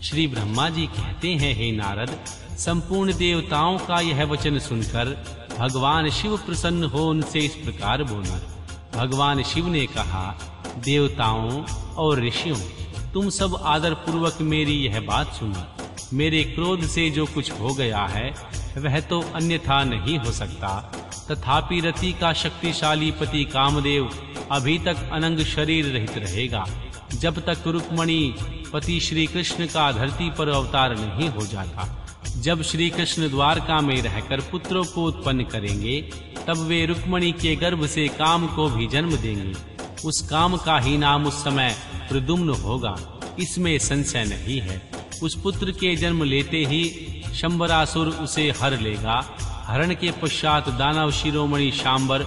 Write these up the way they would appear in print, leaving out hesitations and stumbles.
श्री ब्रह्मा जी कहते हैं, हे नारद, संपूर्ण देवताओं का यह वचन सुनकर भगवान शिव प्रसन्न हो उनसे इस प्रकार बोले। भगवान शिव ने कहा, देवताओं और ऋषियों, तुम सब आदर पूर्वक मेरी यह बात सुनो। मेरे क्रोध से जो कुछ हो गया है वह तो अन्यथा नहीं हो सकता, तथापि रति का शक्तिशाली पति कामदेव अभी तक अनंग शरीर रहित रहेगा, जब तक रुक्मणी पति श्री कृष्ण का धरती पर अवतार नहीं हो जाता। जब श्री कृष्ण द्वारका में रहकर पुत्रों को उत्पन्न करेंगे, तब वे रुक्मणी के गर्भ से काम को भी जन्म देंगे। उस काम का ही नाम उस समय प्रद्युम्न होगा, इसमें संशय नहीं है। उस पुत्र के जन्म लेते ही शंबरासुर उसे हर लेगा। हरण के पश्चात दानव शिरोमणि शांबर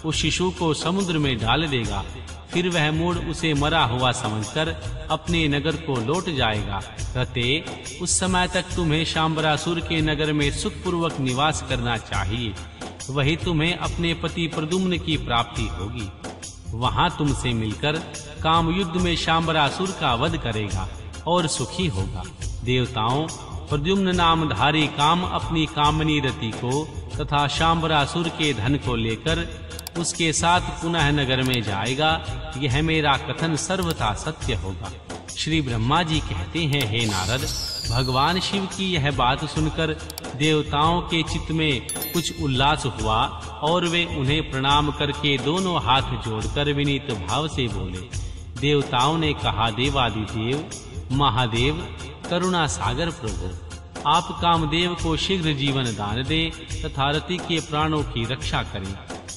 उस शिशु को समुद्र में डाल देगा। फिर वह मूढ़ उसे मरा हुआ समझकर अपने नगर को लौट जाएगा। रते, उस समय तक तुम्हें शांबरासुर के नगर में सुखपूर्वक निवास करना चाहिए, वही तुम्हें अपने पति प्रद्युम्न की प्राप्ति होगी। वहां तुमसे मिलकर काम युद्ध में शांबरासुर का वध करेगा और सुखी होगा। देवताओं, प्रद्युम्न नामधारी काम अपनी कामनी रति को तथा शांबरासुर के धन को लेकर उसके साथ पुनः नगर में जाएगा। यह मेरा कथन सर्वथा सत्य होगा। श्री ब्रह्मा जी कहते हैं, हे नारद, भगवान शिव की यह बात सुनकर देवताओं के चित्त में कुछ उल्लास हुआ और वे उन्हें प्रणाम करके दोनों हाथ जोड़कर विनीत भाव से बोले। देवताओं ने कहा, देवादिदेव, महादेव, करुणा सागर प्रभु, आप कामदेव को शीघ्र जीवन दान दें तथा रति के प्राणों की रक्षा करें।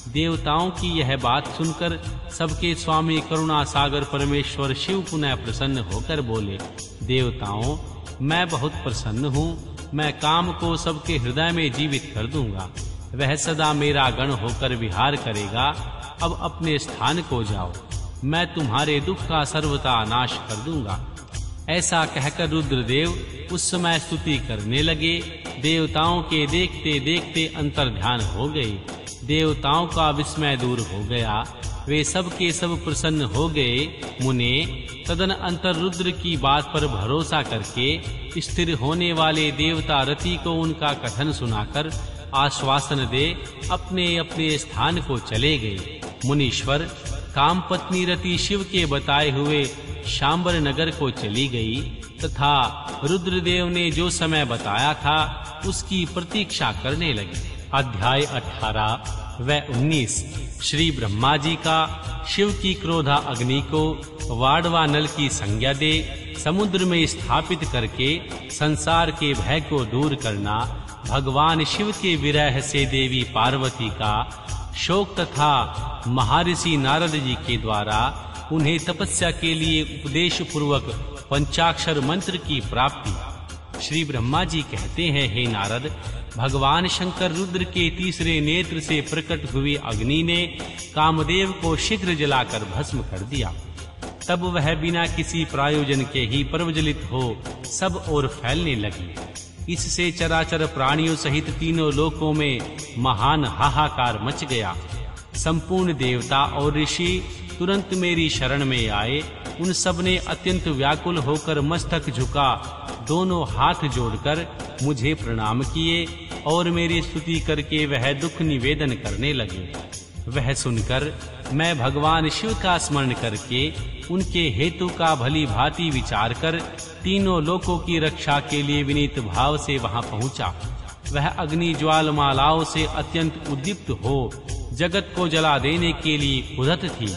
देवताओं की यह बात सुनकर सबके स्वामी करुणा सागर परमेश्वर शिव पुनः प्रसन्न होकर बोले, देवताओं, मैं बहुत प्रसन्न हूँ। मैं काम को सबके हृदय में जीवित कर दूंगा। वह सदा मेरा गण होकर विहार करेगा। अब अपने स्थान को जाओ, मैं तुम्हारे दुख का सर्वथा नाश कर दूंगा। ऐसा कहकर रुद्रदेव उस समय स्तुति करने लगे। देवताओं के देखते देखते अंतर्ध्यान हो गए। देवताओं का विस्मय दूर हो गया। वे सब के सब प्रसन्न हो गए। मुने, तदन अंतर रुद्र की बात पर भरोसा करके स्थिर होने वाले देवता रति को उनका कथन सुनाकर आश्वासन दे अपने अपने स्थान को चले गए। मुनीश्वर, काम पत्नी रति शिव के बताए हुए शांबर नगर को चली गई तथा रुद्रदेव ने जो समय बताया था उसकी प्रतीक्षा करने लगी। अध्याय 18 व 19। श्री ब्रह्मा जी का शिव की क्रोधा अग्नि को वाड़वा नल की संज्ञा दे समुद्र में स्थापित करके संसार के भय को दूर करना, भगवान शिव के विरह से देवी पार्वती का शोक तथा महर्षि नारद जी के द्वारा उन्हें तपस्या के लिए उपदेश पूर्वक पंचाक्षर मंत्र की प्राप्ति। श्री ब्रह्मा जी कहते हैं, हे नारद, भगवान शंकर रुद्र के तीसरे नेत्र से प्रकट हुई अग्नि ने कामदेव को शीघ्र जलाकर भस्म कर दिया। तब वह बिना किसी प्रायोजन के ही प्रज्वलित हो सब ओर फैलने लगी। इससे चराचर प्राणियों सहित तीनों लोकों में महान हाहाकार मच गया। संपूर्ण देवता और ऋषि तुरंत मेरी शरण में आए। उन सब ने अत्यंत व्याकुल होकर मस्तक झुका दोनों हाथ जोड़कर मुझे प्रणाम किए और मेरी स्तुति करके वह दुख निवेदन करने लगे। वह सुनकर मैं भगवान शिव का स्मरण करके उनके हेतु का भली भांति विचार कर तीनों लोकों की रक्षा के लिए विनीत भाव से वहां पहुंचा। वह अग्नि ज्वालमालाओं से अत्यंत उद्दीप्त हो जगत को जला देने के लिए उद्यत थी,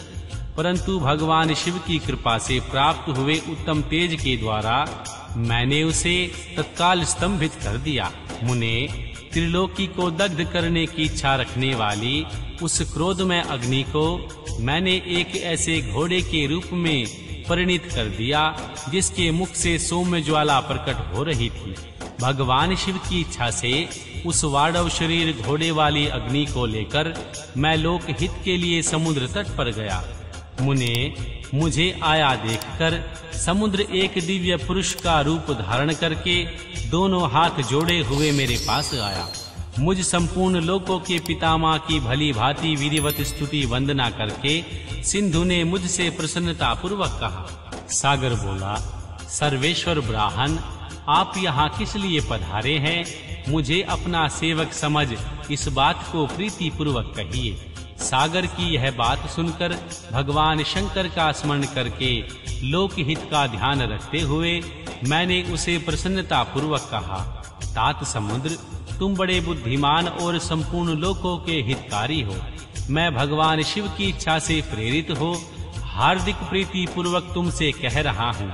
परंतु भगवान शिव की कृपा से प्राप्त हुए उत्तम तेज के द्वारा मैंने उसे तत्काल स्तंभित कर दिया। मुने, त्रिलोकी को दग्ध करने की इच्छा रखने वाली उस क्रोधमय अग्नि को मैंने एक ऐसे घोड़े के रूप में परिणित कर दिया जिसके मुख से सौम्य ज्वाला प्रकट हो रही थी। भगवान शिव की इच्छा से उस वाड़व शरीर घोड़े वाली अग्नि को लेकर मैं लोक हित के लिए समुद्र तट पर गया। मुने, मुझे आया देखकर समुद्र एक दिव्य पुरुष का रूप धारण करके दोनों हाथ जोड़े हुए मेरे पास आया। मुझ संपूर्ण लोकों के पितामह की भली भांति विधिवत स्तुति वंदना करके सिंधु ने मुझसे प्रसन्नता पूर्वक कहा। सागर बोला, सर्वेश्वर ब्राह्मण, आप यहाँ किस लिए पधारे हैं? मुझे अपना सेवक समझ इस बात को प्रीति पूर्वक कहिए। सागर की यह बात सुनकर भगवान शंकर का स्मरण करके लोकहित का ध्यान रखते हुए मैंने उसे प्रसन्नता पूर्वक कहा, तात समुद्र, तुम बड़े बुद्धिमान और संपूर्ण लोकों के हितकारी हो। मैं भगवान शिव की इच्छा से प्रेरित हो हार्दिक प्रीति पूर्वक तुमसे कह रहा हूँ।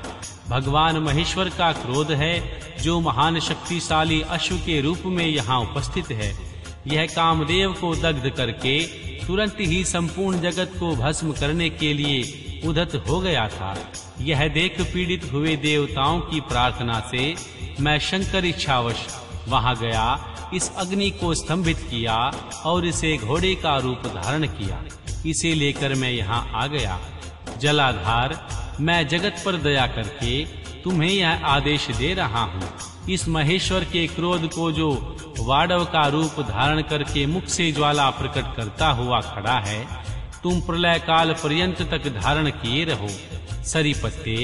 भगवान महेश्वर का क्रोध है जो महान शक्तिशाली अश्व के रूप में यहाँ उपस्थित है। यह कामदेव को दग्ध करके तुरंत ही संपूर्ण जगत को भस्म करने के लिए उद्यत हो गया था। यह देख पीड़ित हुए देवताओं की प्रार्थना से मैं शंकर इच्छावश वहां गया, इस अग्नि को स्तंभित किया और इसे घोड़े का रूप धारण किया। इसे लेकर मैं यहाँ आ गया। जलाधार, मैं जगत पर दया करके तुम्हें यह आदेश दे रहा हूँ। इस महेश्वर के क्रोध को जो वाड़व का रूप धारण करके मुख से ज्वाला प्रकट करता हुआ खड़ा है, तुम प्रलय काल पर्यंत तक धारण किए रहो। सरीपत्ते,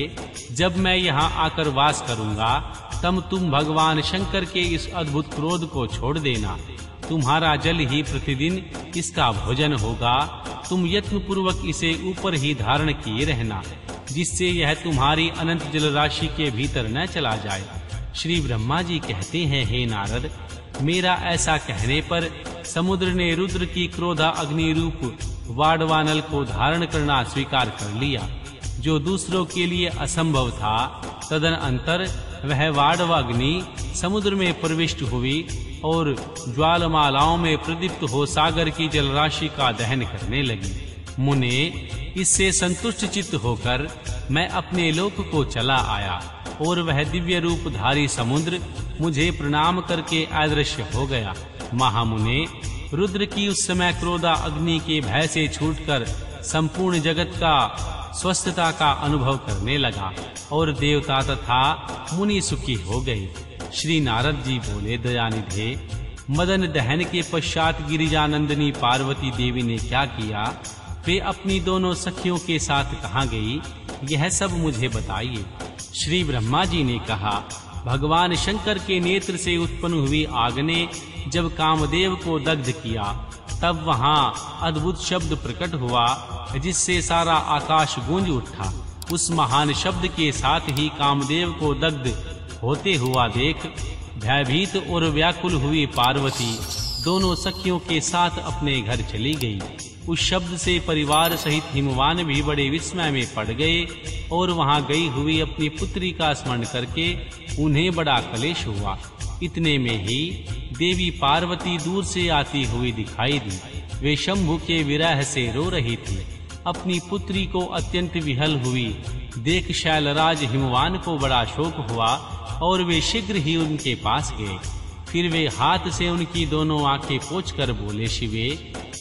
जब मैं यहाँ आकर वास करूँगा तब तुम भगवान शंकर के इस अद्भुत क्रोध को छोड़ देना। तुम्हारा जल ही प्रतिदिन इसका भोजन होगा। तुम यत्न पूर्वक इसे ऊपर ही धारण किए रहना, जिससे यह तुम्हारी अनंत जल राशि के भीतर न चला जाए। श्री ब्रह्मा जी कहते हैं, हे नारद, मेरा ऐसा कहने पर समुद्र ने रुद्र की क्रोधा अग्नि रूप वाडवानल को धारण करना स्वीकार कर लिया, जो दूसरों के लिए असंभव था। तदनंतर वह वाडव अग्नि समुद्र में प्रविष्ट हुई और ज्वालमालाओं में प्रदीप्त हो सागर की जलराशि का दहन करने लगी। मुने, इससे संतुष्ट चित्त होकर मैं अपने लोक को चला आया और वह दिव्य रूपधारी समुद्र मुझे प्रणाम करके अदृश्य हो गया। महामुने, रुद्र की उस समय क्रोधा अग्नि के भय से छूटकर संपूर्ण जगत का स्वस्थता का अनुभव करने लगा और देवता तथा मुनि सुखी हो गए। श्री नारद जी बोले, दयानिधे, मदन दहन के पश्चात गिरिजानंदिनी पार्वती देवी ने क्या किया? वे अपनी दोनों सखियों के साथ कहाँ गई? यह सब मुझे बताइए। श्री ब्रह्मा जी ने कहा, भगवान शंकर के नेत्र से उत्पन्न हुई आग ने जब कामदेव को दग्ध किया, तब वहाँ अद्भुत शब्द प्रकट हुआ जिससे सारा आकाश गूंज उठा। उस महान शब्द के साथ ही कामदेव को दग्ध होते हुआ देख भयभीत और व्याकुल हुई पार्वती दोनों सखियों के साथ अपने घर चली गई। उस शब्द से परिवार सहित हिमवान भी बड़े विस्मय में पड़ गए और वहां गई हुई अपनी पुत्री का स्मरण करके उन्हें बड़ा क्लेश हुआ। इतने में ही देवी पार्वती दूर से आती हुई दिखाई दी। वे शंभु के विरह से रो रही थी। अपनी पुत्री को अत्यंत विहल हुई देख शैलराज हिमवान को बड़ा शोक हुआ और वे शीघ्र ही उनके पास गए। फिर वे हाथ से उनकी दोनों आंखें पोंछकर बोले, शिवे,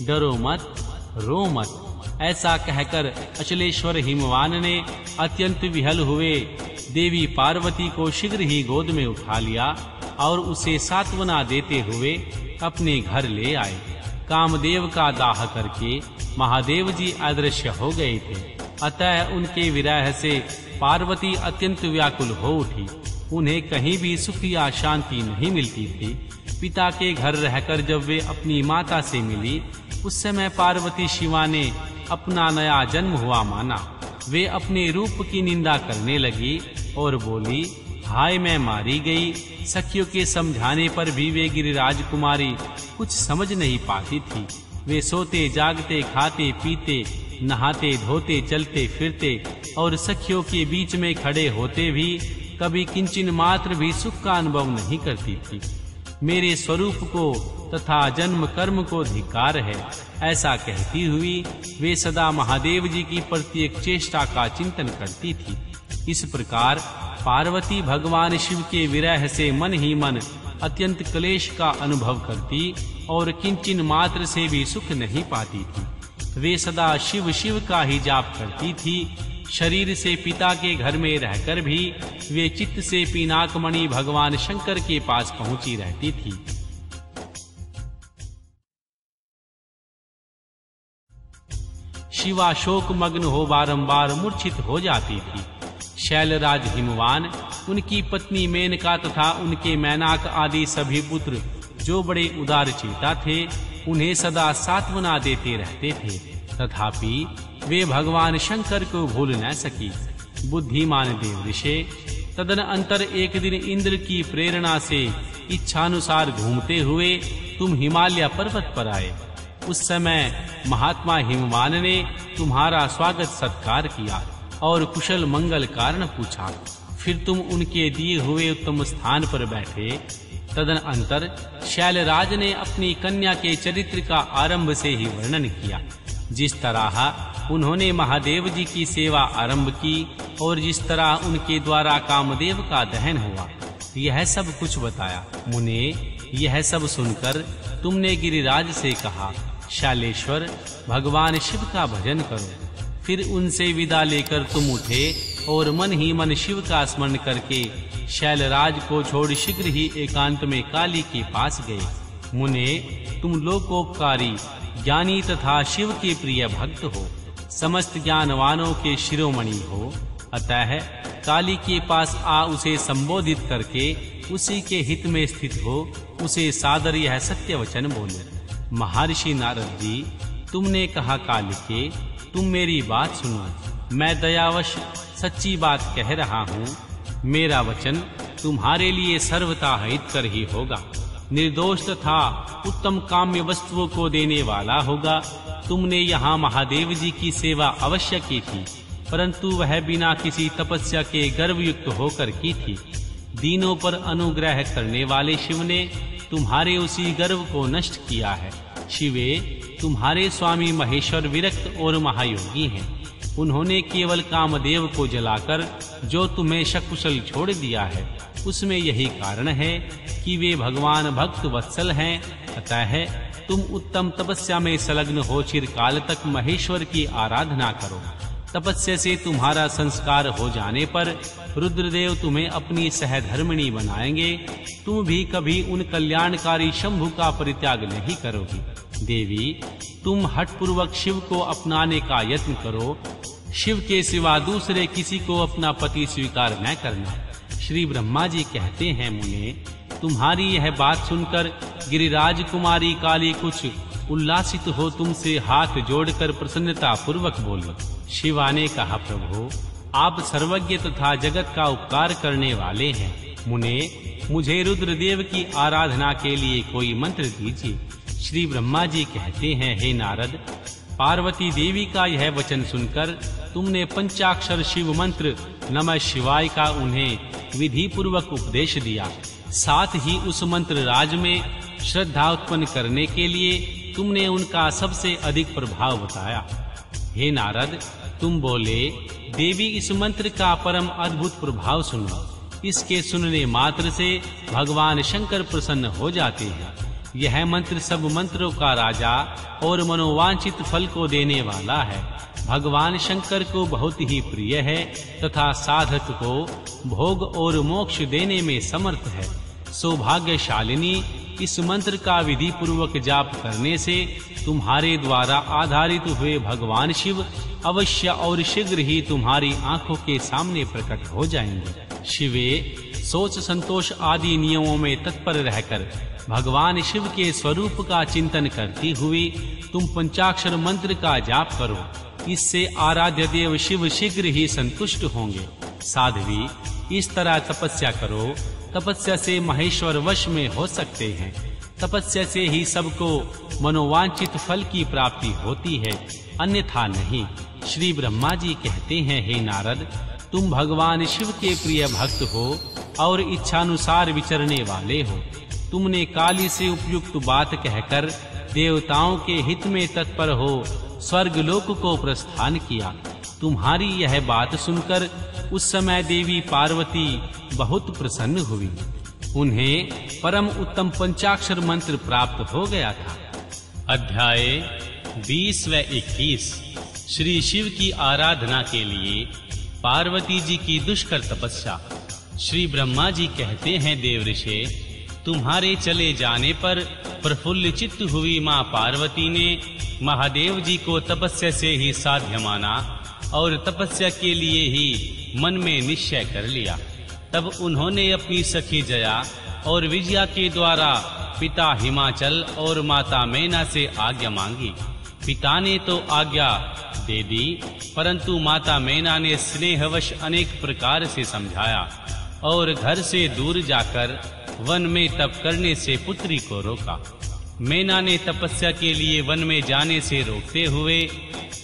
डरो मत, रो मत। ऐसा कहकर अचलेश्वर हिमवान ने अत्यंत विहल हुए देवी पार्वती को शीघ्र ही गोद में उठा लिया और उसे सांत्वना देते हुए अपने घर ले आए। कामदेव का दाह करके महादेव जी अदृश्य हो गए थे, अतः उनके विरह से पार्वती अत्यंत व्याकुल हो उठी। उन्हें कहीं भी सुख या शांति नहीं मिलती थी। पिता के घर रहकर जब वे अपनी माता से मिली, उस समय पार्वती शिवा ने अपना नया जन्म हुआ माना। वे अपने रूप की निंदा करने लगी और बोली, हाय मैं मारी गई। सखियों के समझाने पर भी वे गिरिराज कुमारी कुछ समझ नहीं पाती थी। वे सोते जागते खाते पीते नहाते धोते चलते फिरते और सखियों के बीच में खड़े होते भी कभी किंचिन मात्र भी सुख का अनुभव नहीं करती थी। मेरे स्वरूप को तथा जन्म कर्म को धिक्कार है, ऐसा कहती हुई वे सदा महादेव जी की प्रत्येक चेष्टा का चिंतन करती थी। इस प्रकार पार्वती भगवान शिव के विरह से मन ही मन अत्यंत क्लेश का अनुभव करती और किंचिन मात्र से भी सुख नहीं पाती थी। वे सदा शिव शिव का ही जाप करती थी। शरीर से पिता के घर में रहकर भी वे चित्त से पिनाकमणि भगवान शंकर के पास पहुंची रहती थी। शिवा शोक मग्न हो बारंबार मूर्छित हो जाती थी। शैलराज हिमवान, उनकी पत्नी मेनका तथा उनके मैनाक आदि सभी पुत्र जो बड़े उदार चेता थे, उन्हें सदा सांत्वना देते रहते थे। तथापि वे भगवान शंकर को भूल न सकी। बुद्धिमान देवऋषि, तदनंतर एक दिन इंद्र की प्रेरणा से इच्छानुसार घूमते हुए तुम हिमालय पर्वत पर आए। उस समय महात्मा हिमवान ने तुम्हारा स्वागत सत्कार किया और कुशल मंगल कारण पूछा। फिर तुम उनके दिए हुए उत्तम स्थान पर बैठे। तदनंतर शैलराज ने अपनी कन्या के चरित्र का आरंभ से ही वर्णन किया। जिस तरह उन्होंने महादेव जी की सेवा आरंभ की और जिस तरह उनके द्वारा कामदेव का दहन हुआ, यह सब कुछ बताया। मुने, यह सब सुनकर तुमने गिरिराज से कहा, शालेश्वर, भगवान शिव का भजन करो। फिर उनसे विदा लेकर तुम उठे और मन ही मन शिव का स्मरण करके शैलराज को छोड़ शीघ्र ही एकांत में काली के पास गए। मुने, तुम लोकोपकारी, ज्ञानी तथा शिव के प्रिय भक्त हो, समस्त ज्ञानवानों के शिरोमणि हो। अतः काली के पास आ उसे संबोधित करके उसी के हित में स्थित हो उसे सादर यह सत्य वचन बोले। महर्षि नारद जी, तुमने कहा कालिके, तुम मेरी बात सुनो। मैं दयावश सच्ची बात कह रहा हूँ। मेरा वचन तुम्हारे लिए सर्वथा हितकर ही होगा, निर्दोष तथा उत्तम काम्य वस्तुओं को देने वाला होगा। तुमने यहाँ महादेव जी की सेवा अवश्य की थी, परंतु वह बिना किसी तपस्या के गर्वयुक्त होकर की थी। दीनों पर अनुग्रह करने वाले शिव ने तुम्हारे उसी गर्व को नष्ट किया है। शिवे, तुम्हारे स्वामी महेश्वर विरक्त और महायोगी हैं। उन्होंने केवल कामदेव को जलाकर जो तुम्हें सकुशल छोड़ दिया है, उसमें यही कारण है कि वे भगवान भक्त वत्सल हैं। अतः तुम उत्तम तपस्या में संलग्न हो चिरकाल तक महेश्वर की आराधना करो। तपस्या से तुम्हारा संस्कार हो जाने पर रुद्रदेव तुम्हें अपनी सहधर्मिणी बनाएंगे। तुम भी कभी उन कल्याणकारी शंभु का परित्याग नहीं करोगी। देवी, तुम हठपूर्वक शिव को अपनाने का यत्न करो। शिव के सिवा दूसरे किसी को अपना पति स्वीकार न करना। श्री ब्रह्मा जी कहते हैं, मुने, तुम्हारी यह बात सुनकर गिरिराज कुमारी काली कुछ उल्लासित हो तुमसे हाथ जोड़कर प्रसन्नता पूर्वक बोली। शिवा ने कहा, प्रभु, आप सर्वज्ञ तथा जगत का उपकार करने वाले हैं। मुने, मुझे रुद्रदेव की आराधना के लिए कोई मंत्र दीजिए। श्री ब्रह्मा जी कहते हैं, हे नारद, पार्वती देवी का यह वचन सुनकर तुमने पंचाक्षर शिव मंत्र नमः शिवाय का उन्हें विधि पूर्वक उपदेश दिया। साथ ही उस मंत्र राज में श्रद्धा उत्पन्न करने के लिए तुमने उनका सबसे अधिक प्रभाव बताया। हे नारद, तुम बोले, देवी, इस मंत्र का परम अद्भुत प्रभाव सुनो। इसके सुनने मात्र से भगवान शंकर प्रसन्न हो जाते हैं। यह मंत्र सब मंत्रों का राजा और मनोवांछित फल को देने वाला है। भगवान शंकर को बहुत ही प्रिय है तथा साधक को भोग और मोक्ष देने में समर्थ है। सौभाग्यशालिनी, इस मंत्र का विधि पूर्वक जाप करने से तुम्हारे द्वारा आधारित हुए भगवान शिव अवश्य और शीघ्र ही तुम्हारी आंखों के सामने प्रकट हो जाएंगे। शिवे, सोच संतोष आदि नियमों में तत्पर रहकर भगवान शिव के स्वरूप का चिंतन करती हुई तुम पंचाक्षर मंत्र का जाप करो। इससे आराध्य देव शिव शीघ्र ही संतुष्ट होंगे। साध्वी, इस तरह तपस्या करो। तपस्या से महेश्वर वश में हो सकते हैं। तपस्या से ही सबको मनोवांछित फल की प्राप्ति होती है, अन्यथा नहीं। श्री ब्रह्मा जी कहते हैं, हे नारद, तुम भगवान शिव के प्रिय भक्त हो और इच्छानुसार विचरने वाले हो। तुमने काली से उपयुक्त बात कहकर देवताओं के हित में तत्पर हो स्वर्ग लोक को प्रस्थान किया। तुम्हारी यह बात सुनकर उस समय देवी पार्वती बहुत प्रसन्न हुई। उन्हें परम उत्तम पंचाक्षर मंत्र प्राप्त हो गया था। अध्याय 20 व 21। श्री शिव की आराधना के लिए पार्वती जी की दुष्कर तपस्या। श्री ब्रह्मा जी कहते हैं, देवऋषि, तुम्हारे चले जाने पर प्रफुल्ल चित्त हुई मां पार्वती ने महादेव जी को तपस्या से ही साध्य माना और तपस्या के लिए ही मन में निश्चय कर लिया। तब उन्होंने अपनी सखी जया और विजया के द्वारा पिता हिमाचल और माता मैना से आज्ञा मांगी। पिता ने तो आज्ञा दे दी, परंतु माता मैना ने स्नेहवश अनेक प्रकार से समझाया और घर से दूर जाकर वन में तप करने से पुत्री को रोका। मैना ने तपस्या के लिए वन में जाने से रोकते हुए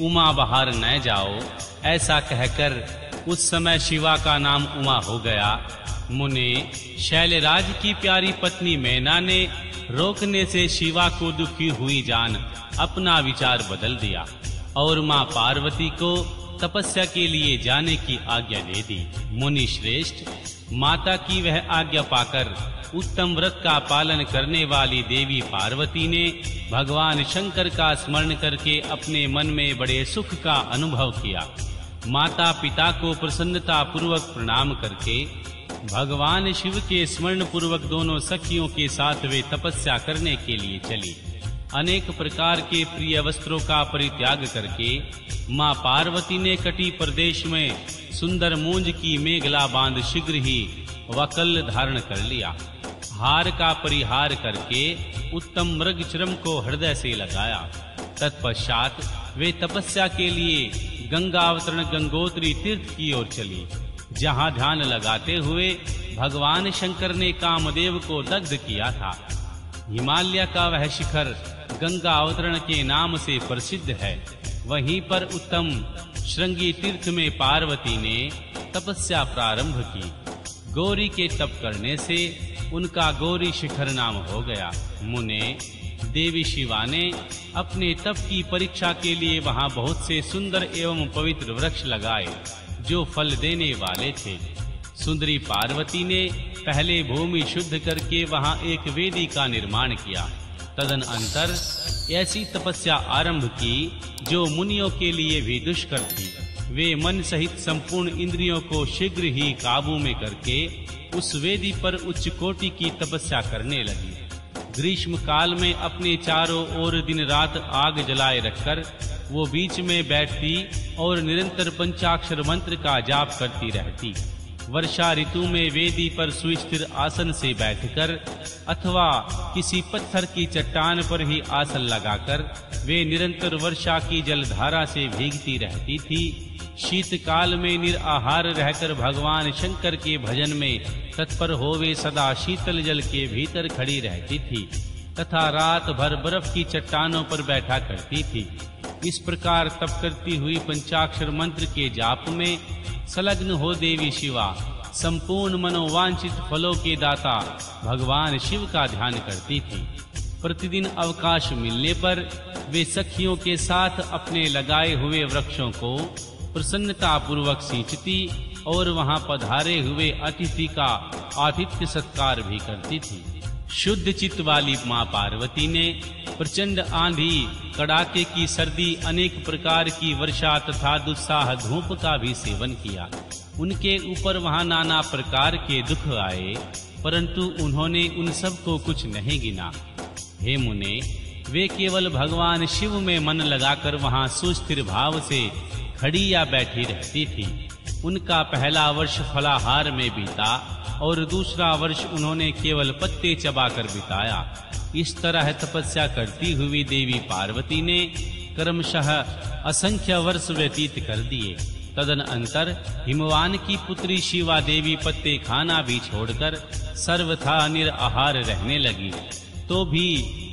उमा बाहर न जाओ ऐसा कहकर उस समय शिवा का नाम उमा हो गया। मुने शैलराज की प्यारी पत्नी मैना ने रोकने से शिवा को दुखी हुई जान अपना विचार बदल दिया और मां पार्वती को तपस्या के लिए जाने की आज्ञा दे दी। मुनि श्रेष्ठ, माता की वह आज्ञा पाकर उत्तम व्रत का पालन करने वाली देवी पार्वती ने भगवान शंकर का स्मरण करके अपने मन में बड़े सुख का अनुभव किया। माता पिता को प्रसन्नता पूर्वक प्रणाम करके भगवान शिव के स्मरण पूर्वक दोनों सखियों के साथ वे तपस्या करने के लिए चली। अनेक प्रकार के प्रिय वस्त्रों का परित्याग करके मां पार्वती ने कटी प्रदेश में सुंदर मूंज की मेघला बांध शीघ्र ही वकल धारण कर लिया। हार का परिहार करके उत्तम मृग चर्म को हृदय से लगाया। तत्पश्चात वे तपस्या के लिए गंगा अवतरण गंगोत्री तीर्थ की ओर चली, जहां ध्यान लगाते हुए भगवान शंकर ने कामदेव को दग्ध किया था। हिमालय का वह शिखर गंगा अवतरण के नाम से प्रसिद्ध है। वहीं पर उत्तम श्रृंगी तीर्थ में पार्वती ने तपस्या प्रारंभ की। गौरी के तप करने से उनका गौरी शिखर नाम हो गया। मुने देवी शिवा ने अपने तप की परीक्षा के लिए वहां बहुत से सुंदर एवं पवित्र वृक्ष लगाए जो फल देने वाले थे। सुंदरी पार्वती ने पहले भूमि शुद्ध करके वहां एक वेदी का निर्माण किया। तदनंतर ऐसी तपस्या आरंभ की जो मुनियों के लिए भी दुष्कर थी। वे मन सहित संपूर्ण इंद्रियों को शीघ्र ही काबू में करके उस वेदी पर उच्च कोटि की तपस्या करने लगी। ग्रीष्म काल में अपने चारों ओर दिन रात आग जलाए रखकर वो बीच में बैठती और निरंतर पंचाक्षर मंत्र का जाप करती रहती। वर्षा ऋतु में वेदी पर सुस्थिर आसन से बैठकर अथवा किसी पत्थर की चट्टान पर ही आसन लगाकर वे निरंतर वर्षा की जलधारा से भीगती रहती थी। शीतकाल में निराहार रहकर भगवान शंकर के भजन में तत्पर होवे सदा शीतल जल के भीतर खड़ी रहती थी तथा रात भर बर्फ की चट्टानों पर बैठा करती थी। इस प्रकार तप करती हुई पंचाक्षर मंत्र के जाप में संलग्न हो देवी शिवा संपूर्ण मनोवांछित फलों के दाता भगवान शिव का ध्यान करती थी। प्रतिदिन अवकाश मिलने पर वे सखियों के साथ अपने लगाए हुए वृक्षों को प्रसन्नता पूर्वक सींचती और वहां पधारे हुए अतिथि का आतिथ्य सत्कार भी करती थी। शुद्ध चित्त वाली मां पार्वती ने प्रचंड आंधी, कड़ाके की सर्दी, अनेक प्रकार की वर्षा तथा दुस्साह धूप का भी सेवन किया। उनके ऊपर वहां नाना प्रकार के दुख आए, परंतु उन्होंने उन सब को कुछ नहीं गिना। हे मुने, वे केवल भगवान शिव में मन लगाकर वहां सुस्थिर भाव से खड़ी या बैठी रहती थी। उनका पहला वर्ष फलाहार में बीता और दूसरा वर्ष उन्होंने केवल पत्ते चबाकर बिताया। इस तरह तपस्या करती हुई देवी पार्वती ने क्रमशः असंख्य वर्ष व्यतीत कर दिए। तदनंतर हिमवान की पुत्री शिवा देवी पत्ते खाना भी छोड़कर सर्वथा निराहार रहने लगी, तो भी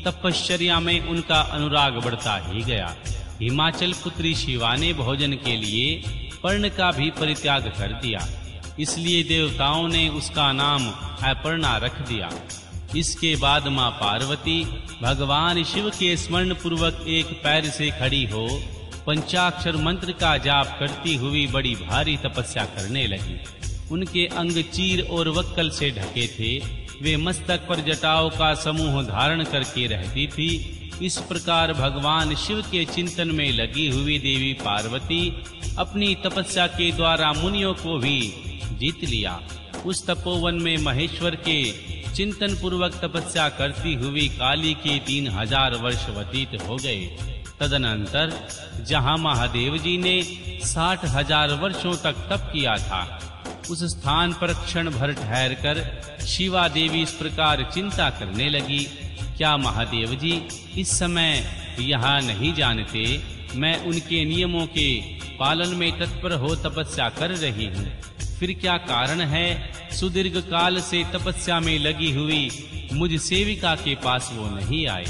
तपश्चर्या में उनका अनुराग बढ़ता ही गया। हिमाचल पुत्री शिवा ने भोजन के लिए पर्ण का भी परित्याग कर दिया, इसलिए देवताओं ने उसका नाम अपर्णा रख दिया। इसके बाद मां पार्वती भगवान शिव के स्मरण पूर्वक एक पैर से खड़ी हो पंचाक्षर मंत्र का जाप करती हुई बड़ी भारी तपस्या करने लगी। उनके अंग चीर और वक्कल से ढके थे। वे मस्तक पर जटाओं का समूह धारण करके रहती थी। इस प्रकार भगवान शिव के चिंतन में लगी हुई देवी पार्वती अपनी तपस्या के द्वारा मुनियों को भी जीत लिया। उस तपोवन में महेश्वर के चिंतन पूर्वक तपस्या करती हुई काली के 3000 वर्ष व्यतीत हो गए। तदनंतर जहां महादेव जी ने 60,000 वर्षों तक तप किया था, उस स्थान पर क्षण भर ठहरकर शिवा देवी इस प्रकार चिंता करने लगी, क्या महादेव जी इस समय यहाँ नहीं जानते मैं उनके नियमों के पालन में तत्पर हो तपस्या कर रही हूँ? फिर क्या कारण है सुदीर्घ काल से तपस्या में लगी हुई मुझ सेविका के पास वो नहीं आई?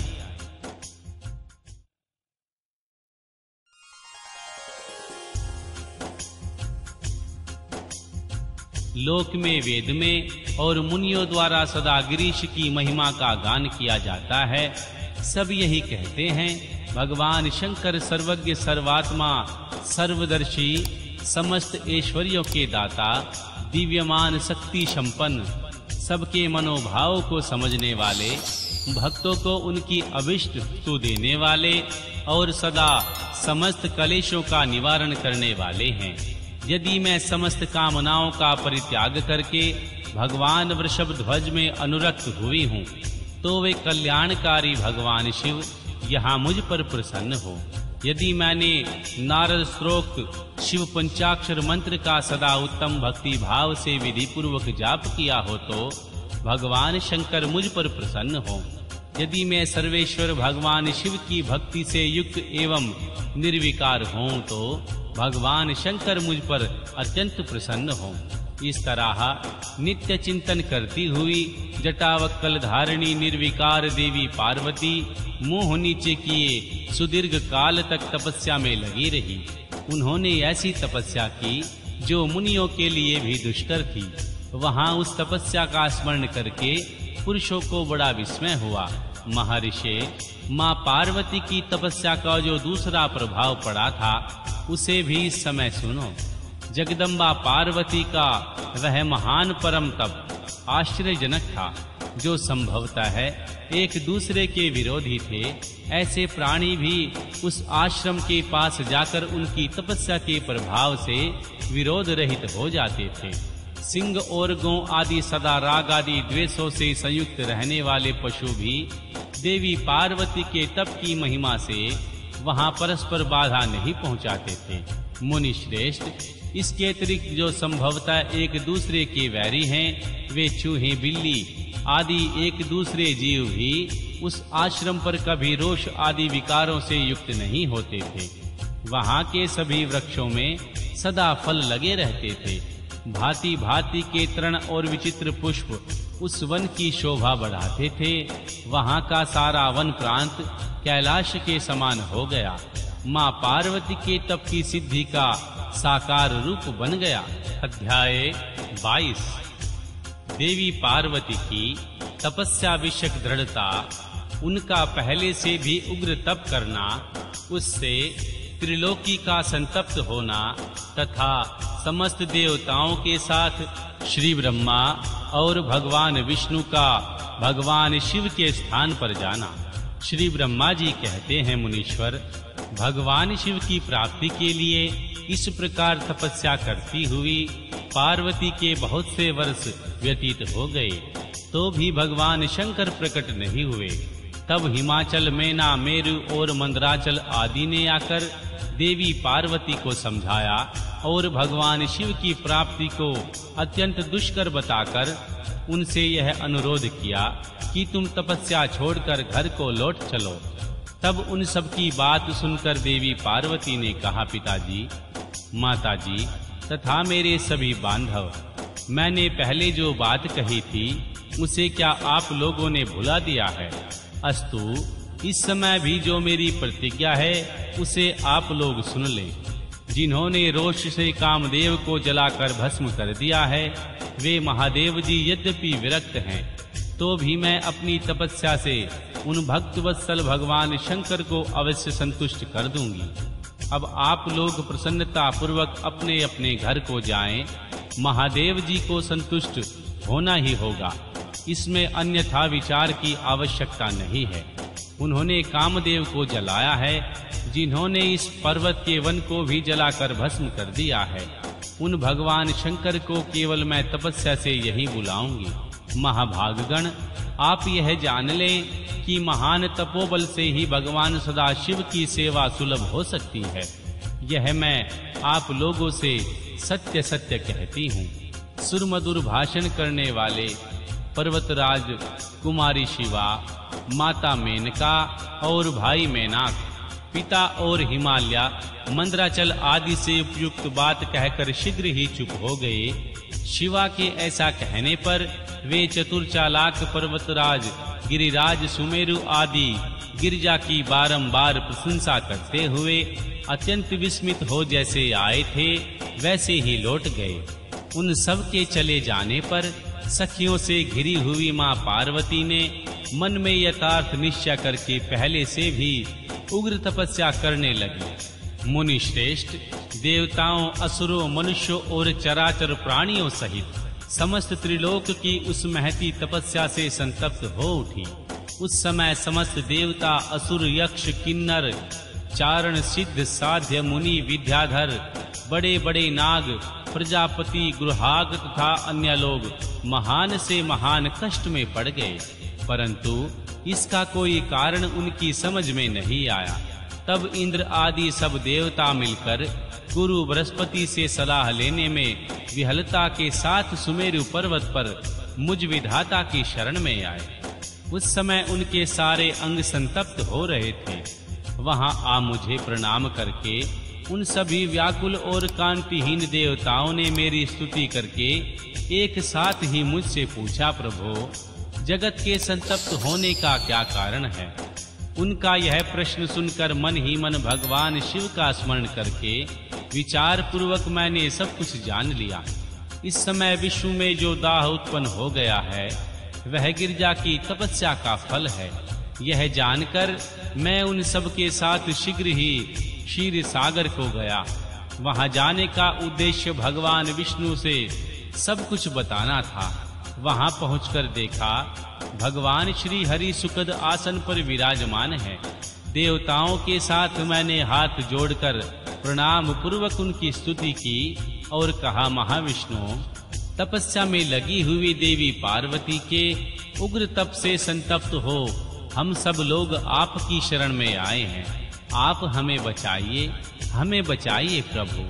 लोक में, वेद में और मुनियों द्वारा सदा गिरीश की महिमा का गान किया जाता है। सब यही कहते हैं, भगवान शंकर सर्वज्ञ, सर्वात्मा, सर्वदर्शी, समस्त ऐश्वर्यों के दाता, दिव्यमान, शक्ति संपन्न, सबके मनोभाव को समझने वाले, भक्तों को उनकी अभिष्ट वस्तु देने वाले और सदा समस्त कलेशों का निवारण करने वाले हैं। यदि मैं समस्त कामनाओं का परित्याग करके भगवान वृषभध्वज में अनुरक्त हुई हूँ, तो वे कल्याणकारी भगवान शिव यहाँ मुझ पर प्रसन्न हो। यदि मैंने नारद स्तोत्र शिव पंचाक्षर मंत्र का सदा उत्तम भक्ति भाव से विधि पूर्वक जाप किया हो, तो भगवान शंकर मुझ पर प्रसन्न हो। यदि मैं सर्वेश्वर भगवान शिव की भक्ति से युक्त एवं निर्विकार हूँ, तो भगवान शंकर मुझ पर अत्यंत प्रसन्न हो। इस तरह नित्य चिंतन करती हुई जटावक्कल धारिणी निर्विकार देवी पार्वती मुंह नीचे किए सुदीर्घ काल तक तपस्या में लगी रही। उन्होंने ऐसी तपस्या की जो मुनियों के लिए भी दुष्कर थी। वहां उस तपस्या का स्मरण करके पुरुषों को बड़ा विस्मय हुआ। महर्षि, मां पार्वती की तपस्या का जो दूसरा प्रभाव पड़ा था, उसे भी इस समय सुनो। जगदम्बा पार्वती का वह महान परम तप आश्चर्यजनक था, जो संभवतः है एक दूसरे के विरोधी थे। ऐसे प्राणी भी उस आश्रम के पास जाकर उनकी तपस्या के प्रभाव से विरोध रहित हो जाते थे। सिंह और गौ आदि सदा राग आदि द्वेषों से संयुक्त रहने वाले पशु भी देवी पार्वती के तप की महिमा से वहां परस्पर बाधा नहीं पहुंचाते थे। मुनि श्रेष्ठ, इसके अतिरिक्त जो संभवतः एक दूसरे के वैरी हैं, वे चूहे, बिल्ली आदि एक दूसरे जीव भी उस आश्रम पर कभी रोष आदि विकारों से युक्त नहीं होते थे। वहां के सभी वृक्षों में सदा फल लगे रहते थे। भांति भांति के तृण और विचित्र पुष्प उस वन की शोभा बढ़ाते थे। वहां का सारा वन प्रांत कैलाश के समान हो गया। मां पार्वती के तप की सिद्धि का साकार रूप बन गया। अध्याय 22। देवी पार्वती की तपस्या विषयक दृढ़ता, उनका पहले से भी उग्र तप करना, उससे त्रिलोकी का संतप्त होना तथा समस्त देवताओं के साथ श्री ब्रह्मा और भगवान विष्णु का भगवान शिव के स्थान पर जाना। श्री ब्रह्मा जी कहते हैं, मुनीश्वर, भगवान शिव की प्राप्ति के लिए इस प्रकार तपस्या करती हुई पार्वती के बहुत से वर्ष व्यतीत हो गए, तो भी भगवान शंकर प्रकट नहीं हुए। तब हिमाचल, मैना, मेरु और मंदराचल आदि ने आकर देवी पार्वती को समझाया और भगवान शिव की प्राप्ति को अत्यंत दुष्कर बताकर उनसे यह अनुरोध किया कि तुम तपस्या छोड़कर घर को लौट चलो। तब उन सब की बात सुनकर देवी पार्वती ने कहा, पिताजी, माताजी तथा मेरे सभी बांधव, मैंने पहले जो बात कही थी उसे क्या आप लोगों ने भुला दिया है? अस्तु, इस समय भी जो मेरी प्रतिज्ञा है उसे आप लोग सुन लें। जिन्होंने रोष से कामदेव को जलाकर भस्म कर दिया है, वे महादेव जी यद्यपि विरक्त हैं, तो भी मैं अपनी तपस्या से उन भक्तवत्सल भगवान शंकर को अवश्य संतुष्ट कर दूंगी। अब आप लोग प्रसन्नता पूर्वक अपने अपने घर को जाएं। महादेव जी को संतुष्ट होना ही होगा, इसमें अन्यथा विचार की आवश्यकता नहीं है। उन्होंने कामदेव को जलाया है, जिन्होंने इस पर्वत के वन को भी जलाकर भस्म कर दिया है। उन भगवान शंकर को केवल मैं तपस्या से यही बुलाऊंगी। महाभागगण, आप यह जान लें कि उनकी महान तपोबल से ही भगवान सदाशिव की सेवा सुलभ हो सकती है। यह मैं आप लोगों से सत्य सत्य कहती हूँ। सुरमधुर भाषण करने वाले पर्वतराज कुमारी शिवा, माता मेनका और भाई मैनाक, पिता और हिमालय, मंदराचल आदि से उपयुक्त बात कहकर शीघ्र ही चुप हो गए। शिवा के ऐसा कहने पर वे चतुर चालाक पर्वतराज गिरिराज सुमेरु आदि गिरिजा की बारंबार प्रशंसा करते हुए अत्यंत विस्मित हो जैसे आए थे वैसे ही लौट गए। उन सब के चले जाने पर सखियों से घिरी हुई मां पार्वती ने मन में यथार्थ निश्चय करके पहले से भी उग्र तपस्या करने लगी। मुनि श्रेष्ठ, देवताओं, असुरों, मनुष्यों और चराचर प्राणियों सहित समस्त त्रिलोक की उस महती तपस्या से संतप्त हो उठी। उस समय समस्त देवता, असुर, यक्ष, किन्नर, चारण, सिद्ध, साध्य, मुनि, विद्याधर, बड़े बड़े नाग, प्रजापति, गृहाग तथा अन्य लोग महान से महान कष्ट में पड़ गए, परंतु इसका कोई कारण उनकी समझ में नहीं आया। तब इंद्र आदि सब देवता मिलकर गुरु बृहस्पति से सलाह लेने में विहलता के साथ सुमेरु पर्वत पर मुझ विधाता की शरण में आए। उस समय उनके सारे अंग संतप्त हो रहे थे। वहां आ मुझे प्रणाम करके उन सभी व्याकुल और कांतिहीन देवताओं ने मेरी स्तुति करके एक साथ ही मुझसे पूछा, प्रभो, जगत के संतप्त होने का क्या कारण है? उनका यह प्रश्न सुनकर मन ही मन भगवान शिव का स्मरण करके विचार पूर्वक मैंने सब कुछ जान लिया। इस समय विश्व में जो दाह उत्पन्न हो गया है वह गिरिजा की तपस्या का फल है। यह जानकर मैं उन सब के साथ शीघ्र ही क्षीर सागर को गया। वहां जाने का उद्देश्य भगवान विष्णु से सब कुछ बताना था। वहां पहुंचकर देखा भगवान श्री हरि सुखद आसन पर विराजमान है। देवताओं के साथ मैंने हाथ जोड़कर प्रणाम पूर्वक उनकी स्तुति की और कहा, महाविष्णु, तपस्या में लगी हुई देवी पार्वती के उग्र तप से संतप्त हो हम सब लोग आपकी शरण में आए हैं। आप हमें बचाइए प्रभु।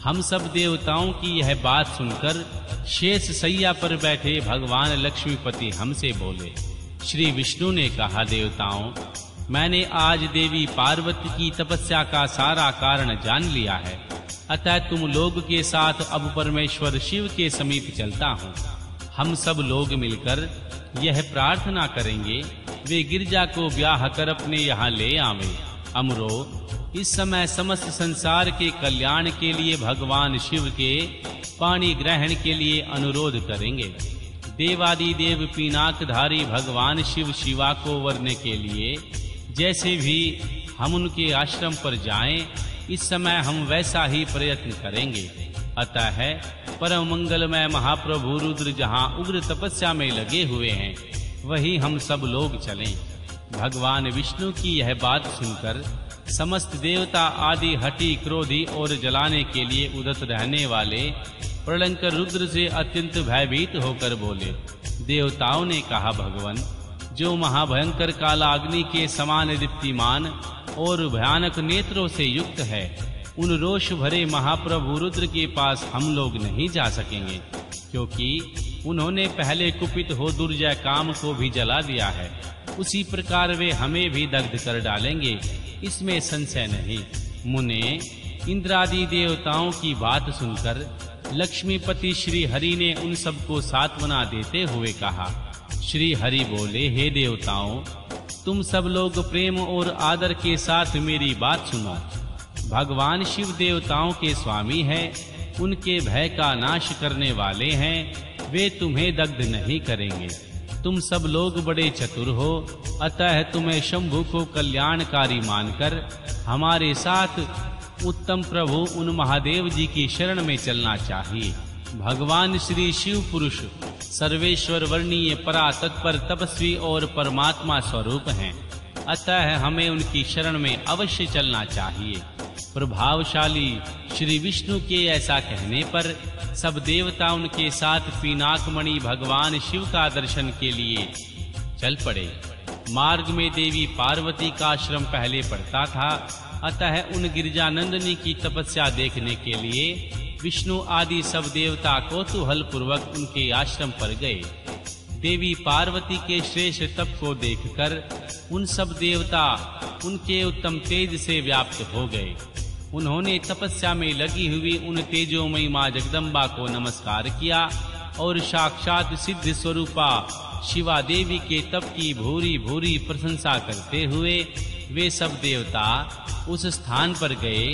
हम सब देवताओं की यह बात सुनकर शेष सैया पर बैठे भगवान लक्ष्मीपति हमसे बोले। श्री विष्णु ने कहा, देवताओं, मैंने आज देवी पार्वती की तपस्या का सारा कारण जान लिया है, अतः तुम लोग के साथ अब परमेश्वर शिव के समीप चलता हूँ। हम सब लोग मिलकर यह प्रार्थना करेंगे वे गिरजा को ब्याह कर अपने यहाँ ले आवे। अमरो, इस समय समस्त संसार के कल्याण के लिए भगवान शिव के पानी ग्रहण के लिए अनुरोध करेंगे। देवादिदेव पिनाकधारी भगवान शिव शिवा को वरने के लिए जैसे भी हम उनके आश्रम पर जाएं, इस समय हम वैसा ही प्रयत्न करेंगे। अतः परम मंगलमय महाप्रभु रुद्र जहाँ उग्र तपस्या में लगे हुए हैं वही हम सब लोग चलें। भगवान विष्णु की यह बात सुनकर समस्त देवता आदि हठी, क्रोधी और जलाने के लिए उदत रहने वाले प्रलंकर रुद्र से अत्यंत भयभीत होकर बोले। देवताओं ने कहा, भगवान, जो महाभयंकर काला अग्नि के समान दीप्तिमान और भयानक नेत्रों से युक्त है, उन रोष भरे महाप्रभु रुद्र के पास हम लोग नहीं जा सकेंगे, क्योंकि उन्होंने पहले कुपित हो दुर्जय काम को भी जला दिया है। उसी प्रकार वे हमें भी दग्ध कर डालेंगे, इसमें संशय नहीं। मुने, इंद्रादि देवताओं की बात सुनकर लक्ष्मीपति श्री हरि ने उन सबको सांत्वना देते हुए कहा। श्री हरि बोले, हे देवताओं, तुम सब लोग प्रेम और आदर के साथ मेरी बात सुनो। भगवान शिव देवताओं के स्वामी हैं, उनके भय का नाश करने वाले हैं, वे तुम्हें दग्ध नहीं करेंगे। तुम सब लोग बड़े चतुर हो, अतः तुम्हें शंभु को कल्याणकारी मानकर हमारे साथ उत्तम प्रभु उन महादेव जी की शरण में चलना चाहिए। भगवान श्री शिव पुरुष सर्वेश्वर वर्णीय परा तत्पर तपस्वी और परमात्मा स्वरूप हैं, अतः हमें उनकी शरण में अवश्य चलना चाहिए। प्रभावशाली श्री विष्णु के ऐसा कहने पर सब देवता उनके साथ पिनाकमणि भगवान शिव का दर्शन के लिए चल पड़े। मार्ग में देवी पार्वती का आश्रम पहले पड़ता था, अतः उन गिरिजानंदिनी की तपस्या देखने के लिए विष्णु आदि सब देवता कौतूहल पूर्वक उनके आश्रम पर गए। देवी पार्वती के श्रेष्ठ तप को देखकर उन सब देवता उनके उत्तम तेज से व्याप्त हो गए। उन्होंने तपस्या में लगी हुई उन तेजोमयी मां जगदम्बा को नमस्कार किया और साक्षात सिद्ध स्वरूपा शिवा देवी के तप की भूरी भूरी प्रशंसा करते हुए वे सब देवता उस स्थान पर गए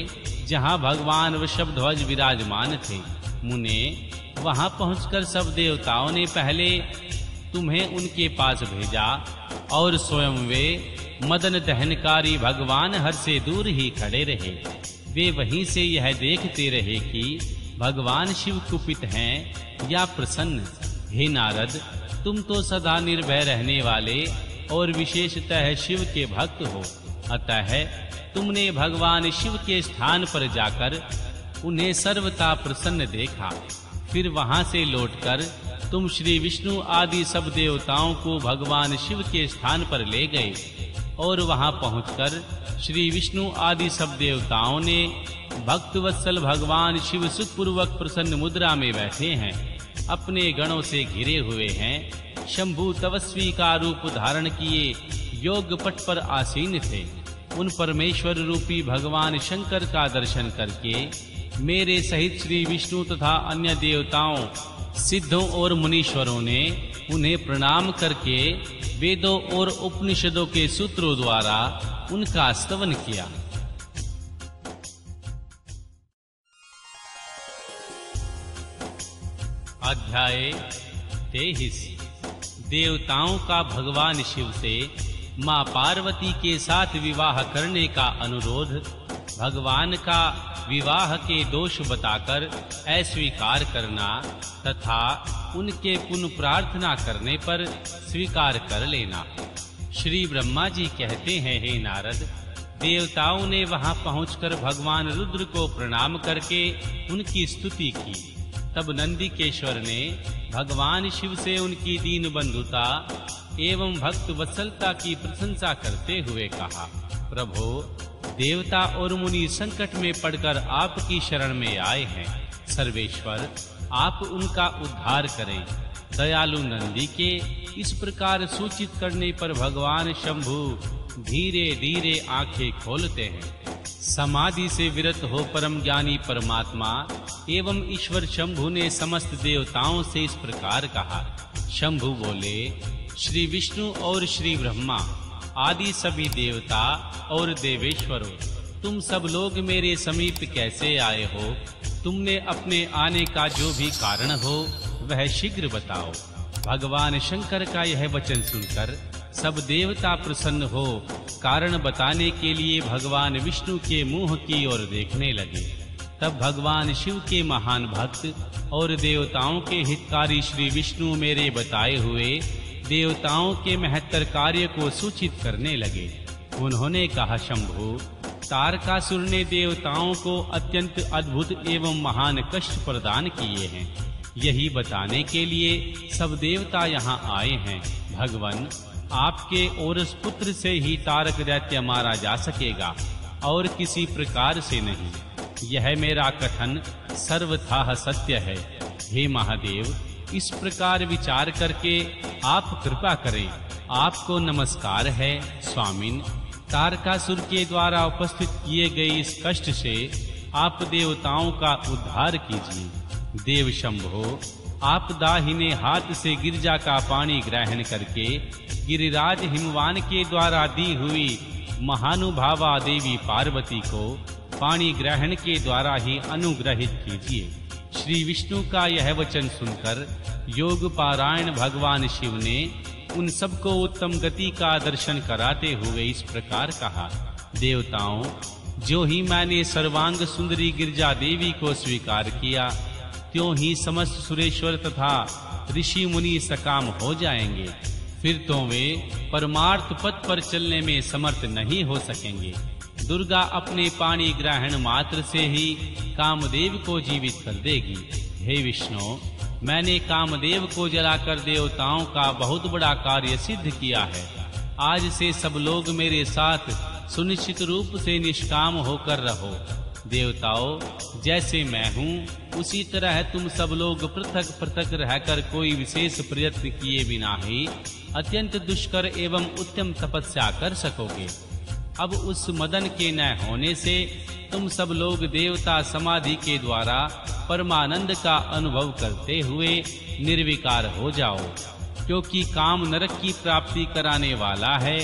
जहां भगवान वृषभध्वज विराजमान थे। मुने, वहां पहुंचकर सब देवताओं ने पहले तुम्हें उनके पास भेजा और स्वयं वे मदन दहनकारी भगवान हर से दूर ही खड़े रहे। वे वहीं से यह देखते रहे कि भगवान शिव कुपित हैं या प्रसन्न। हे नारद, तुम तो सदा निर्भय रहने वाले और विशेषतः शिव के भक्त हो, अतः तुमने भगवान शिव के स्थान पर जाकर उन्हें सर्वथा प्रसन्न देखा। फिर वहां से लौटकर तुम श्री विष्णु आदि सब देवताओं को भगवान शिव के स्थान पर ले गए और वहां पहुंचकर श्री विष्णु आदि सब देवताओं ने भक्त वत्सल भगवान शिव सुखपूर्वक प्रसन्न मुद्रा में बैठे हैं, अपने गणों से घिरे हुए हैं। शंभु तपस्वी का रूप धारण किए योग पट पर आसीन थे। उन परमेश्वर रूपी भगवान शंकर का दर्शन करके मेरे सहित श्री विष्णु तथा अन्य देवताओं, सिद्धों और मुनीश्वरों ने उन्हें प्रणाम करके वेदों और उपनिषदों के सूत्रों द्वारा उनका स्तवन किया। अध्याय 23। देवताओं का भगवान शिव से मां पार्वती के साथ विवाह करने का अनुरोध। भगवान का विवाह के दोष बताकर अस्वीकार करना तथा उनके पुनः प्रार्थना करने पर स्वीकार कर लेना। श्री ब्रह्मा जी कहते हैं, हे नारद, देवताओं ने वहां पहुंचकर भगवान रुद्र को प्रणाम करके उनकी स्तुति की। तब नंदिकेश्वर ने भगवान शिव से उनकी दीन बंधुता एवं भक्त वत्सलता की प्रशंसा करते हुए कहा, प्रभो, देवता और मुनि संकट में पड़कर आपकी शरण में आए हैं। सर्वेश्वर, आप उनका उद्धार करें। दयालु नंदी के इस प्रकार सूचित करने पर भगवान शंभु धीरे धीरे आंखें खोलते हैं। समाधि से विरत हो परम ज्ञानी परमात्मा एवं ईश्वर शंभु ने समस्त देवताओं से इस प्रकार कहा। शंभु बोले, श्री विष्णु और श्री ब्रह्मा आदि सभी देवता और देवेश्वरों, तुम सब लोग मेरे समीप कैसे आए हो? तुमने अपने आने का जो भी कारण हो वह शीघ्र बताओ। भगवान शंकर का यह वचन सुनकर सब देवता प्रसन्न हो कारण बताने के लिए भगवान विष्णु के मुंह की ओर देखने लगे। तब भगवान शिव के महान भक्त और देवताओं के हितकारी श्री विष्णु मेरे बताए हुए देवताओं के महत्तर कार्य को सूचित करने लगे। उन्होंने कहा, शंभु, तारकासुर ने देवताओं को अत्यंत अद्भुत एवं महान कष्ट प्रदान किए हैं। यही बताने के लिए सब देवता यहाँ आए हैं। भगवान, आपके औरस पुत्र से ही तारक दैत्य मारा जा सकेगा और किसी प्रकार से नहीं। यह मेरा कथन सर्वथा सत्य है। हे महादेव, इस प्रकार विचार करके आप कृपा करें। आपको नमस्कार है स्वामिन। तारकासुर के द्वारा उपस्थित किए गए इस कष्ट से आप देवताओं का उद्धार कीजिए। देव शंभो, आप दाहिने हाथ से गिरजा का पानी ग्रहण करके गिरिराज हिमवान के द्वारा दी हुई महानुभावा देवी पार्वती को पानी ग्रहण के द्वारा ही अनुग्रहित कीजिए। श्री विष्णु का यह वचन सुनकर योग पारायण भगवान शिव ने उन सबको उत्तम गति का दर्शन कराते हुए इस प्रकार कहा, देवताओं, जो ही मैंने सर्वांग सुंदरी गिरजा देवी को स्वीकार किया, त्यों ही समस्त सुरेश्वर तथा ऋषि मुनि सकाम हो जाएंगे। फिर तो वे परमार्थ पथ पर चलने में समर्थ नहीं हो सकेंगे। दुर्गा अपने पानी ग्रहण मात्र से ही कामदेव को जीवित कर देगी। हे विष्णु, मैंने कामदेव को जलाकर देवताओं का बहुत बड़ा कार्य सिद्ध किया है। आज से सब लोग मेरे साथ सुनिश्चित रूप से निष्काम होकर रहो। देवताओं, जैसे मैं हूँ उसी तरह तुम सब लोग पृथक पृथक रहकर कोई विशेष प्रयत्न किए बिना ही अत्यंत दुष्कर एवं उत्तम तपस्या कर सकोगे। अब उस मदन के न होने से तुम सब लोग देवता समाधि के द्वारा परमानंद का अनुभव करते हुए निर्विकार हो जाओ, क्योंकि काम नरक की प्राप्ति कराने वाला है।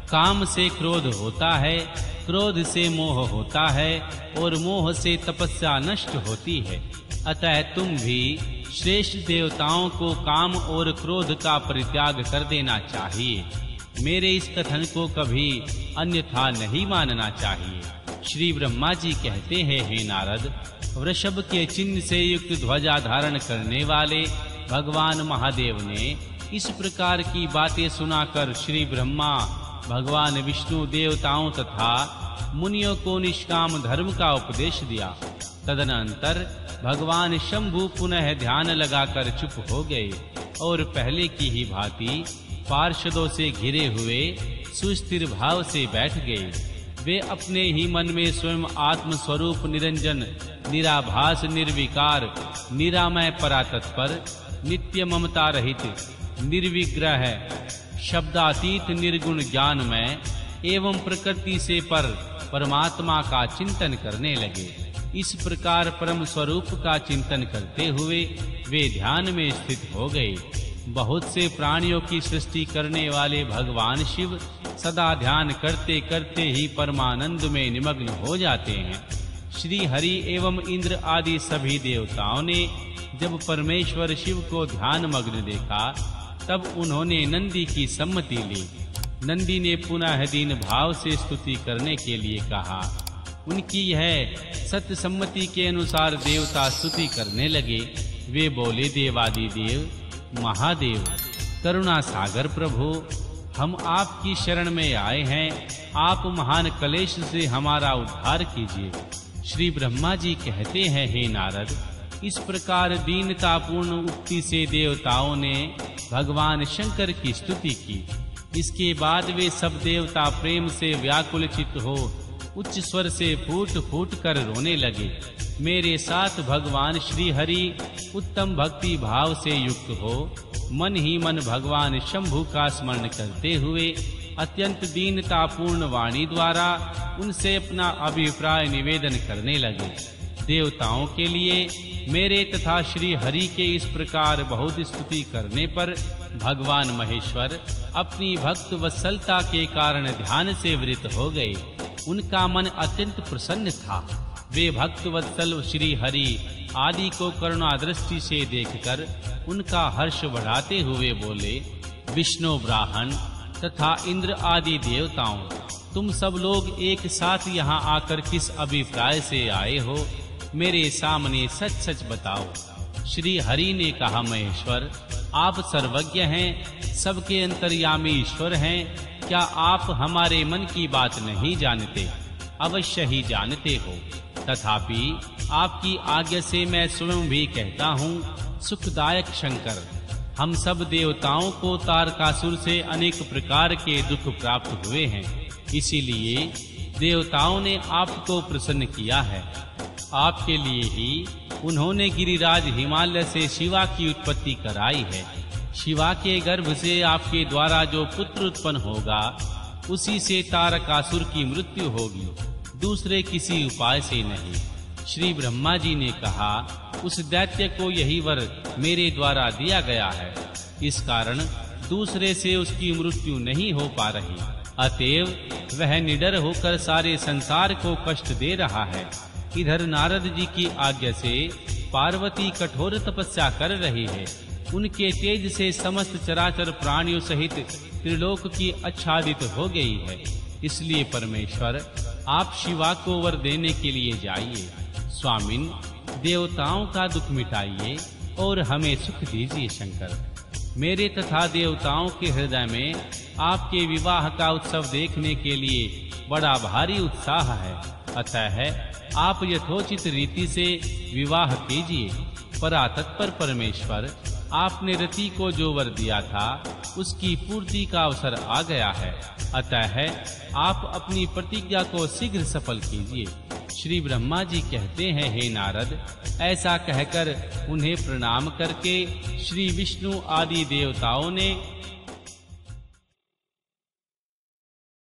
काम से क्रोध होता है, क्रोध से मोह होता है और मोह से तपस्या नष्ट होती है। अतः तुम भी श्रेष्ठ देवताओं को काम और क्रोध का परित्याग कर देना चाहिए। मेरे इस कथन को कभी अन्यथा नहीं मानना चाहिए। श्री ब्रह्मा जी कहते हैं, हे नारद, वृषभ के चिन्ह से युक्त ध्वजा धारण करने वाले भगवान महादेव ने इस प्रकार की बातें सुनाकर श्री ब्रह्मा, भगवान विष्णु, देवताओं तथा मुनियों को निष्काम धर्म का उपदेश दिया। तदनंतर भगवान शंभु पुनः ध्यान लगाकर चुप हो गए और पहले की ही भांति पार्षदों से घिरे हुए सुस्थिर भाव से बैठ गए। वे अपने ही मन में स्वयं आत्म स्वरूप निरंजन, निराभास, निर्विकार, निरामय, परातत्पर, नित्य ममता रहित, निर्विग्रह, शब्दातीत, निर्गुण, ज्ञानमय एवं प्रकृति से पर परमात्मा का चिंतन करने लगे। इस प्रकार परम स्वरूप का चिंतन करते हुए वे ध्यान में स्थित हो गए। बहुत से प्राणियों की सृष्टि करने वाले भगवान शिव सदा ध्यान करते करते ही परमानंद में निमग्न हो जाते हैं। श्री हरि एवं इंद्र आदि सभी देवताओं ने जब परमेश्वर शिव को ध्यान मग्न देखा, तब उन्होंने नंदी की सम्मति ली। नंदी ने पुनः दीन भाव से स्तुति करने के लिए कहा। उनकी यह सत्य सम्मति के अनुसार देवता स्तुति करने लगे। वे बोले, देवादिदेव, महादेव, करुणा सागर प्रभु, हम आपकी शरण में आए हैं। आप महान क्लेश से हमारा उद्धार कीजिए। श्री ब्रह्मा जी कहते हैं, हे नारद, इस प्रकार दीनतापूर्ण उक्ति से देवताओं ने भगवान शंकर की स्तुति की। इसके बाद वे सब देवता प्रेम से व्याकुलचित हो उच्च स्वर से फूट फूट कर रोने लगे। मेरे साथ भगवान श्री हरि उत्तम भक्ति भाव से युक्त हो मन ही मन भगवान शंभु का स्मरण करते हुए अत्यंत दीनतापूर्ण वाणी द्वारा उनसे अपना अभिप्राय निवेदन करने लगे। देवताओं के लिए मेरे तथा श्री हरि के इस प्रकार बहुत स्तुति करने पर भगवान महेश्वर अपनी भक्त वत्सलता के कारण ध्यान से वृत हो गए। उनका मन अत्यंत प्रसन्न था। वे भक्त वत्सल श्री हरि आदि को करुणा दृष्टि से देखकर उनका हर्ष बढ़ाते हुए बोले, विष्णु, ब्राह्मण तथा इंद्र आदि देवताओं, तुम सब लोग एक साथ यहाँ आकर किस अभिप्राय से आए हो? मेरे सामने सच सच बताओ। श्री हरि ने कहा, महेश्वर, आप सर्वज्ञ हैं, सबके अंतर्यामी ईश्वर हैं। क्या आप हमारे मन की बात नहीं जानते? अवश्य ही जानते हो। तथापि आपकी आज्ञा से मैं स्वयं भी कहता हूँ, सुखदायक शंकर, हम सब देवताओं को तारकासुर से अनेक प्रकार के दुख प्राप्त हुए हैं। इसीलिए देवताओं ने आपको प्रसन्न किया है। आपके लिए ही उन्होंने गिरिराज हिमालय से शिवा की उत्पत्ति कराई है। शिवा के गर्भ से आपके द्वारा जो पुत्र उत्पन्न होगा, उसी से तारकासुर की मृत्यु होगी, दूसरे किसी उपाय से नहीं। श्री ब्रह्मा जी ने कहा, उस दैत्य को यही वर मेरे द्वारा दिया गया है, इस कारण दूसरे से उसकी मृत्यु नहीं हो पा रही। अतएव वह निडर होकर सारे संसार को कष्ट दे रहा है। इधर नारद जी की आज्ञा से पार्वती कठोर तपस्या कर रही है। उनके तेज से समस्त चराचर प्राणियों सहित त्रिलोक की आच्छादित हो गई है। इसलिए परमेश्वर, आप शिवा को वर देने के लिए जाइए। स्वामिन, देवताओं का दुख मिटाइए और हमें सुख दीजिए। शंकर, मेरे तथा देवताओं के हृदय में आपके विवाह का उत्सव देखने के लिए बड़ा भारी उत्साह है। अतः आप यथोचित रीति से विवाह कीजिए। परातत्पर परमेश्वर, आपने रति को जो वर दिया था उसकी पूर्ति का अवसर आ गया है, अतः आप अपनी प्रतिज्ञा को शीघ्र सफल कीजिए। श्री ब्रह्मा जी कहते हैं, हे नारद, ऐसा कहकर उन्हें प्रणाम करके श्री विष्णु आदि देवताओं ने